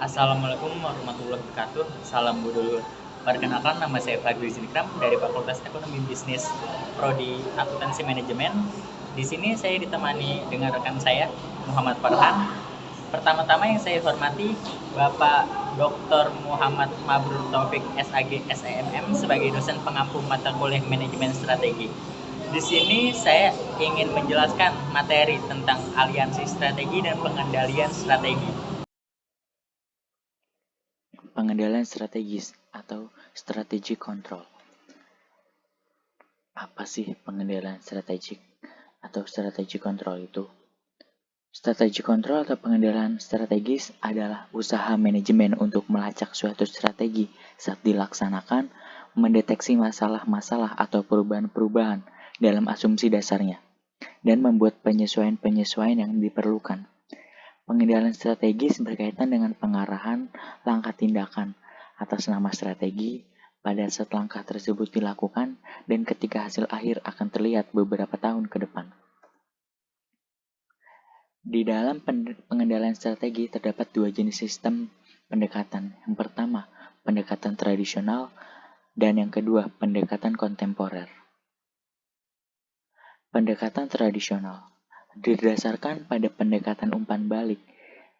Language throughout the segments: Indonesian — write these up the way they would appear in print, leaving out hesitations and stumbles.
Assalamualaikum warahmatullahi wabarakatuh. Salam budul. Perkenalkan, nama saya Fadli Zinikram dari Fakultas Ekonomi Bisnis Prodi Akuntansi Manajemen. Di sini saya ditemani dengan rekan saya, Muhammad Farhan. Pertama-tama yang saya hormati Bapak Dr. Muhammad Mabrur Taufik SAG SEMM sebagai dosen pengampu mata kuliah Manajemen Strategi. Di sini saya ingin menjelaskan materi tentang aliansi strategi dan pengendalian strategi. Pengendalian strategis atau strategic control. Apa sih pengendalian strategik atau strategic control itu? Strategic control atau pengendalian strategis adalah usaha manajemen untuk melacak suatu strategi saat dilaksanakan, mendeteksi masalah-masalah atau perubahan-perubahan dalam asumsi dasarnya, dan membuat penyesuaian-penyesuaian yang diperlukan. Pengendalian strategis berkaitan dengan pengarahan langkah tindakan atas nama strategi pada saat langkah tersebut dilakukan dan ketika hasil akhir akan terlihat beberapa tahun ke depan. Di dalam pengendalian strategi terdapat dua jenis sistem pendekatan. Yang pertama, pendekatan tradisional, dan yang kedua, pendekatan kontemporer. Pendekatan tradisional didasarkan pada pendekatan umpan balik.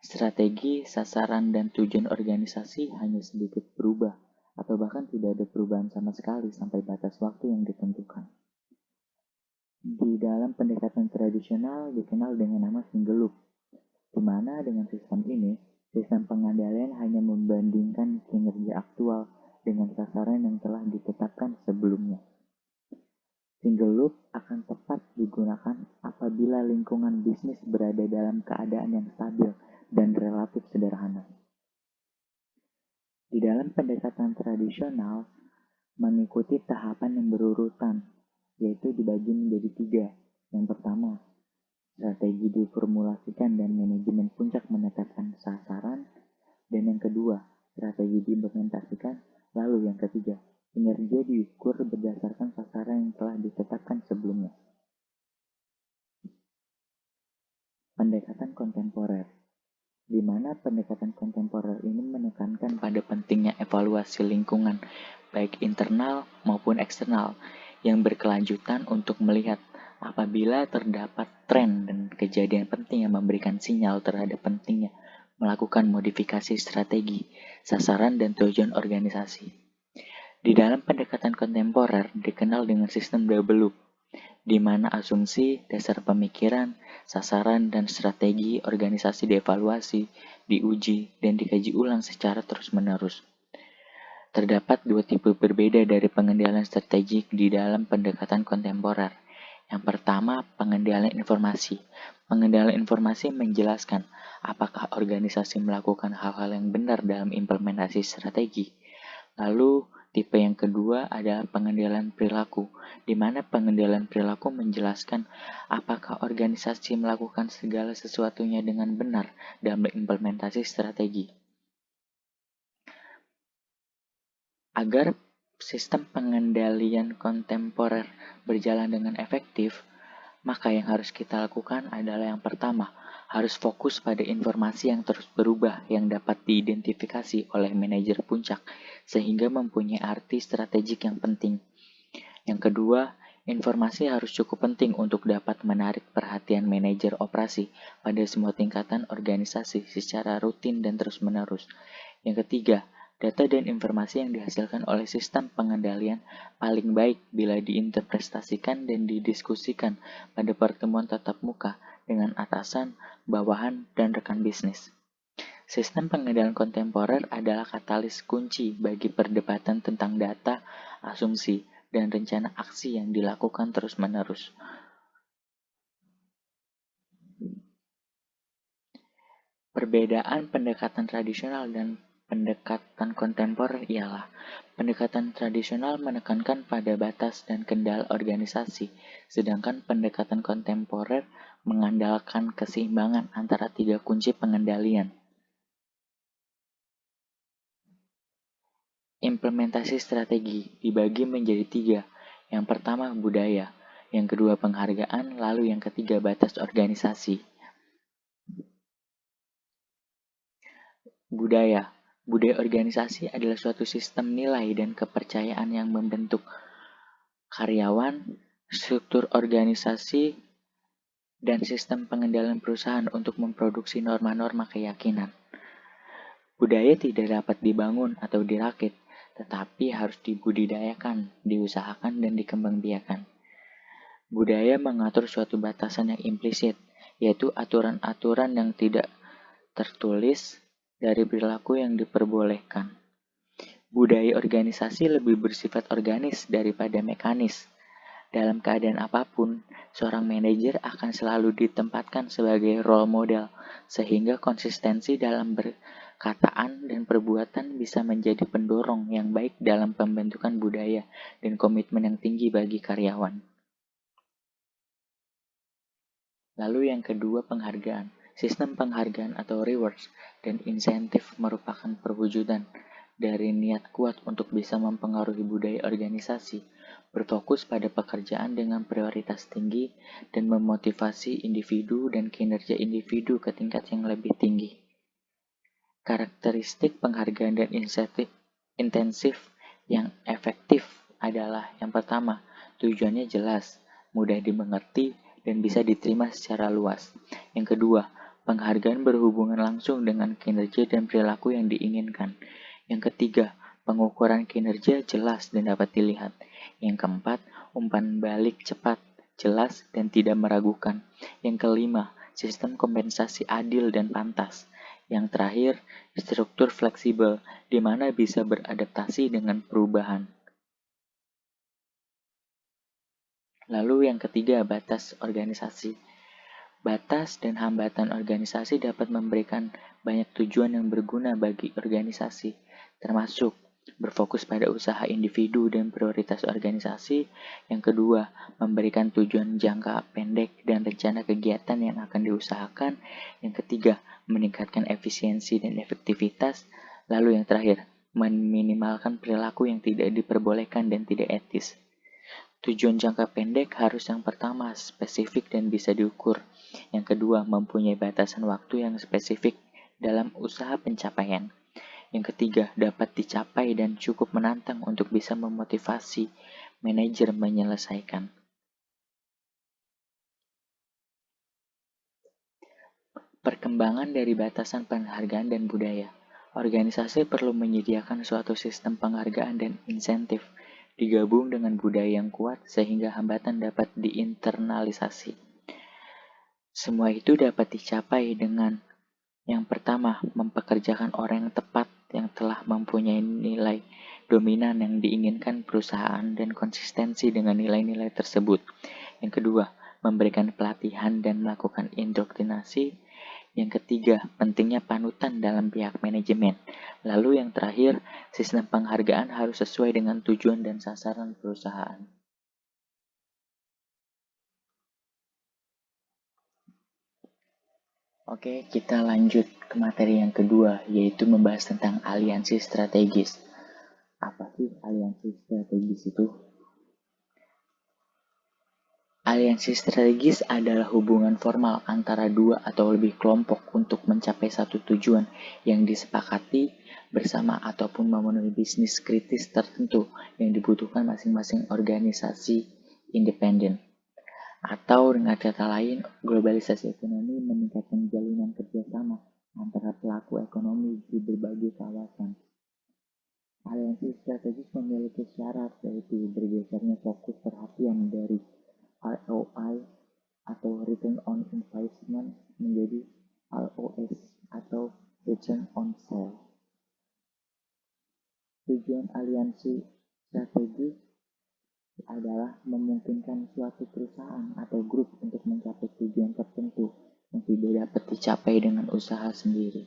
Strategi, sasaran, dan tujuan organisasi hanya sedikit berubah, atau bahkan tidak ada perubahan sama sekali sampai batas waktu yang ditentukan. Di dalam pendekatan tradisional dikenal dengan nama single loop, di mana dengan sistem ini, sistem pengendalian hanya membandingkan kinerja aktual dengan sasaran yang telah ditetapkan sebelumnya. Single loop akan tepat digunakan apabila lingkungan bisnis berada dalam keadaan yang stabil dan relatif sederhana. Di dalam pendekatan tradisional, mengikuti tahapan yang berurutan, yaitu dibagi menjadi 3. Yang pertama, strategi diformulasikan dan manajemen puncak menetapkan sasaran. Dan yang kedua, strategi diimplementasikan. Lalu yang ketiga, kinerja diukur berdasarkan sasaran yang telah ditetapkan sebelumnya. Pendekatan kontemporer, di mana pendekatan kontemporer ini menekankan pada pentingnya evaluasi lingkungan, baik internal maupun eksternal, yang berkelanjutan untuk melihat apabila terdapat tren dan kejadian penting yang memberikan sinyal terhadap pentingnya melakukan modifikasi strategi, sasaran, dan tujuan organisasi. Di dalam pendekatan kontemporer dikenal dengan sistem double loop, di mana asumsi, dasar pemikiran, sasaran, dan strategi organisasi dievaluasi, diuji, dan dikaji ulang secara terus-menerus. Terdapat dua tipe berbeda dari pengendalian strategik di dalam pendekatan kontemporer. Yang pertama, pengendalian informasi. Pengendalian informasi menjelaskan apakah organisasi melakukan hal-hal yang benar dalam implementasi strategi. Lalu, tipe yang kedua adalah pengendalian perilaku, di mana pengendalian perilaku menjelaskan apakah organisasi melakukan segala sesuatunya dengan benar dalam implementasi strategi. Agar sistem pengendalian kontemporer berjalan dengan efektif, maka yang harus kita lakukan adalah yang pertama, harus fokus pada informasi yang terus berubah yang dapat diidentifikasi oleh manajer puncak sehingga mempunyai arti strategik yang penting. Yang kedua, informasi harus cukup penting untuk dapat menarik perhatian manajer operasi pada semua tingkatan organisasi secara rutin dan terus-menerus. Yang ketiga, data dan informasi yang dihasilkan oleh sistem pengendalian paling baik bila diinterpretasikan dan didiskusikan pada pertemuan tatap muka dengan atasan, bawahan, dan rekan bisnis. Sistem pengendalian kontemporer adalah katalis kunci bagi perdebatan tentang data, asumsi, dan rencana aksi yang dilakukan terus-menerus. Perbedaan pendekatan tradisional dan pendekatan kontemporer ialah pendekatan tradisional menekankan pada batas dan kendal organisasi, sedangkan pendekatan kontemporer mengandalkan keseimbangan antara 3 kunci pengendalian. Implementasi strategi dibagi menjadi 3. Yang pertama budaya, yang kedua penghargaan, lalu yang ketiga batas organisasi. Budaya. Budaya organisasi adalah suatu sistem nilai dan kepercayaan yang membentuk karyawan, struktur organisasi, dan sistem pengendalian perusahaan untuk memproduksi norma-norma keyakinan. Budaya tidak dapat dibangun atau dirakit, tetapi harus dibudidayakan, diusahakan, dan dikembangbiakan. Budaya mengatur suatu batasan yang implisit, yaitu aturan-aturan yang tidak tertulis dari perilaku yang diperbolehkan. Budaya organisasi lebih bersifat organis daripada mekanis. Dalam keadaan apapun, seorang manajer akan selalu ditempatkan sebagai role model, sehingga konsistensi dalam perkataan dan perbuatan bisa menjadi pendorong yang baik dalam pembentukan budaya dan komitmen yang tinggi bagi karyawan. Lalu yang kedua, penghargaan. Sistem penghargaan atau rewards dan insentif merupakan perwujudan dari niat kuat untuk bisa mempengaruhi budaya organisasi, berfokus pada pekerjaan dengan prioritas tinggi dan memotivasi individu dan kinerja individu ke tingkat yang lebih tinggi. Karakteristik penghargaan dan insentif intensif yang efektif adalah yang pertama, tujuannya jelas, mudah dimengerti, dan bisa diterima secara luas. Yang kedua, penghargaan berhubungan langsung dengan kinerja dan perilaku yang diinginkan. Yang ketiga, pengukuran kinerja jelas dan dapat dilihat. Yang keempat, umpan balik cepat, jelas, dan tidak meragukan. Yang kelima, sistem kompensasi adil dan pantas. Yang terakhir, struktur fleksibel, di mana bisa beradaptasi dengan perubahan. Lalu yang ketiga, batas organisasi. Batas dan hambatan organisasi dapat memberikan banyak tujuan yang berguna bagi organisasi, termasuk berfokus pada usaha individu dan prioritas organisasi. Yang kedua, memberikan tujuan jangka pendek dan rencana kegiatan yang akan diusahakan. Yang ketiga, meningkatkan efisiensi dan efektivitas. Lalu yang terakhir, meminimalkan perilaku yang tidak diperbolehkan dan tidak etis. Tujuan jangka pendek harus yang pertama spesifik dan bisa diukur. Yang kedua, mempunyai batasan waktu yang spesifik dalam usaha pencapaian. Yang ketiga, dapat dicapai dan cukup menantang untuk bisa memotivasi manajer menyelesaikan. Perkembangan dari batasan penghargaan dan budaya. Organisasi perlu menyediakan suatu sistem penghargaan dan insentif digabung dengan budaya yang kuat sehingga hambatan dapat diinternalisasi. Semua itu dapat dicapai dengan yang pertama, mempekerjakan orang yang tepat yang telah mempunyai nilai dominan yang diinginkan perusahaan dan konsistensi dengan nilai-nilai tersebut. Yang kedua, memberikan pelatihan dan melakukan indoktrinasi. Yang ketiga, pentingnya panutan dalam pihak manajemen. Lalu yang terakhir, sistem penghargaan harus sesuai dengan tujuan dan sasaran perusahaan. Oke, kita lanjut ke materi yang kedua, yaitu membahas tentang aliansi strategis. Apa sih aliansi strategis itu? Aliansi strategis adalah hubungan formal antara dua atau lebih kelompok untuk mencapai satu tujuan yang disepakati bersama ataupun memenuhi bisnis kritis tertentu yang dibutuhkan masing-masing organisasi independen. Atau dengan kata lain, globalisasi ekonomi meningkatkan jalinan kerjasama antara pelaku ekonomi di berbagai kawasan. Aliansi strategis memiliki syarat, yaitu bergesernya fokus perhatian dari ROI atau Return on Investment menjadi ROS atau Return on Sale. Tujuan aliansi strategis adalah memungkinkan suatu perusahaan atau grup untuk mencapai tujuan tertentu yang tidak dapat dicapai dengan usaha sendiri.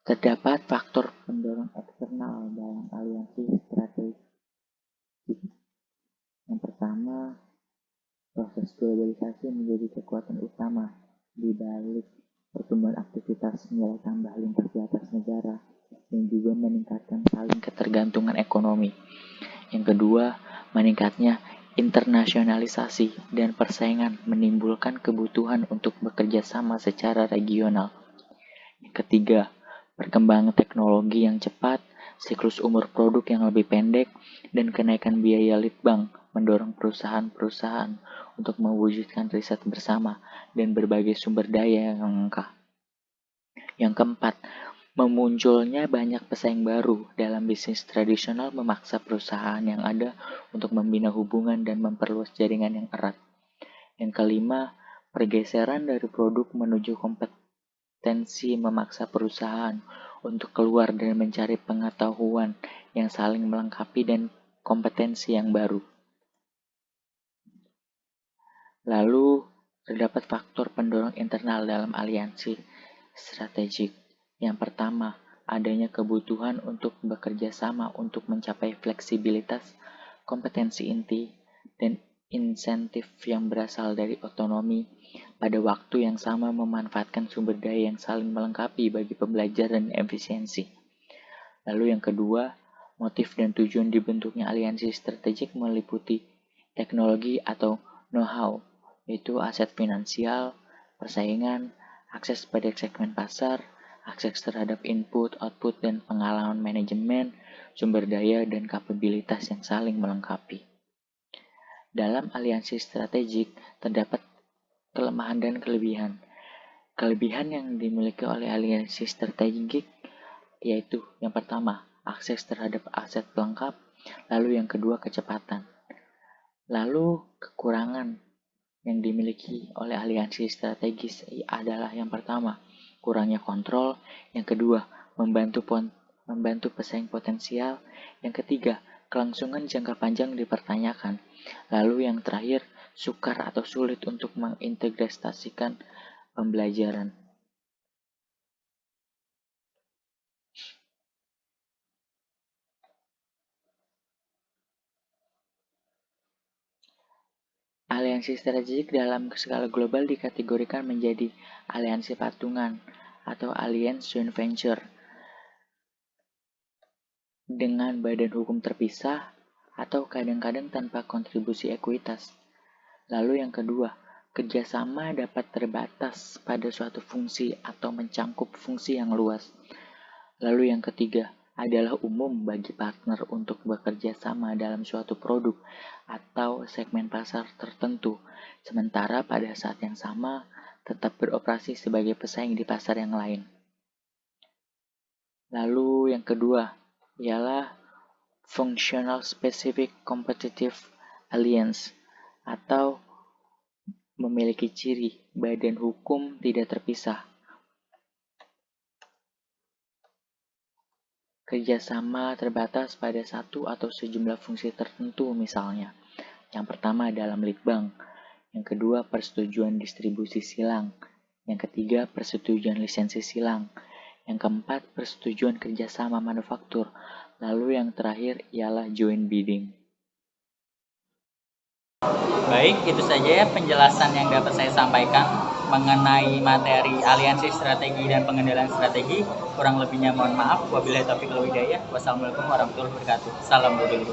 Terdapat faktor pendorong eksternal dalam aliansi strategis. Yang pertama, proses globalisasi menjadi kekuatan utama di balik pertumbuhan aktivitas nilai tambah lintas batas negara dan juga meningkatkan saling ketergantungan ekonomi. Yang kedua, meningkatnya internasionalisasi dan persaingan menimbulkan kebutuhan untuk bekerja sama secara regional. Yang ketiga, perkembangan teknologi yang cepat, siklus umur produk yang lebih pendek, dan kenaikan biaya litbang mendorong perusahaan-perusahaan untuk mewujudkan riset bersama dan berbagai sumber daya yang lengkap. Yang keempat, memunculnya banyak pesaing baru dalam bisnis tradisional memaksa perusahaan yang ada untuk membina hubungan dan memperluas jaringan yang erat. Yang kelima, pergeseran dari produk menuju kompetensi memaksa perusahaan untuk keluar dan mencari pengetahuan yang saling melengkapi dan kompetensi yang baru. Lalu, terdapat faktor pendorong internal dalam aliansi strategik. Yang pertama, adanya kebutuhan untuk bekerja sama untuk mencapai fleksibilitas, kompetensi inti, dan insentif yang berasal dari otonomi pada waktu yang sama memanfaatkan sumber daya yang saling melengkapi bagi pembelajaran dan efisiensi. Lalu yang kedua, motif dan tujuan dibentuknya aliansi strategik meliputi teknologi atau know-how, yaitu aset finansial, persaingan, akses pada segmen pasar, akses terhadap input, output, dan pengalaman manajemen, sumber daya, dan kapabilitas yang saling melengkapi. Dalam aliansi strategik, terdapat kelemahan dan kelebihan. Kelebihan yang dimiliki oleh aliansi strategik yaitu yang pertama, akses terhadap aset pelengkap, lalu yang kedua, kecepatan. Lalu, kekurangan yang dimiliki oleh aliansi strategis adalah yang pertama, kurangnya kontrol, yang kedua, membantu pesaing potensial, yang ketiga, kelangsungan jangka panjang dipertanyakan, lalu yang terakhir, sukar atau sulit untuk mengintegrasikan pembelajaran. Aliansi strategik dalam skala global dikategorikan menjadi aliansi patungan atau alliance joint venture dengan badan hukum terpisah atau kadang-kadang tanpa kontribusi ekuitas. Lalu yang kedua, kerjasama dapat terbatas pada suatu fungsi atau mencangkup fungsi yang luas. Lalu yang ketiga, adalah umum bagi partner untuk bekerja sama dalam suatu produk atau segmen pasar tertentu, sementara pada saat yang sama tetap beroperasi sebagai pesaing di pasar yang lain. Lalu yang kedua ialah Functional Specific Competitive Alliance atau memiliki ciri badan hukum tidak terpisah. Kerjasama terbatas pada satu atau sejumlah fungsi tertentu misalnya. Yang pertama dalam litbang, yang kedua persetujuan distribusi silang, yang ketiga persetujuan lisensi silang, yang keempat persetujuan kerjasama manufaktur, lalu yang terakhir ialah joint bidding. Baik, itu saja ya penjelasan yang dapat saya sampaikan mengenai materi aliansi strategi dan pengendalian strategi. Kurang lebihnya mohon maaf. Wabillahi taufiq wal hidayah. Wassalamualaikum warahmatullahi wabarakatuh. Salam budaya.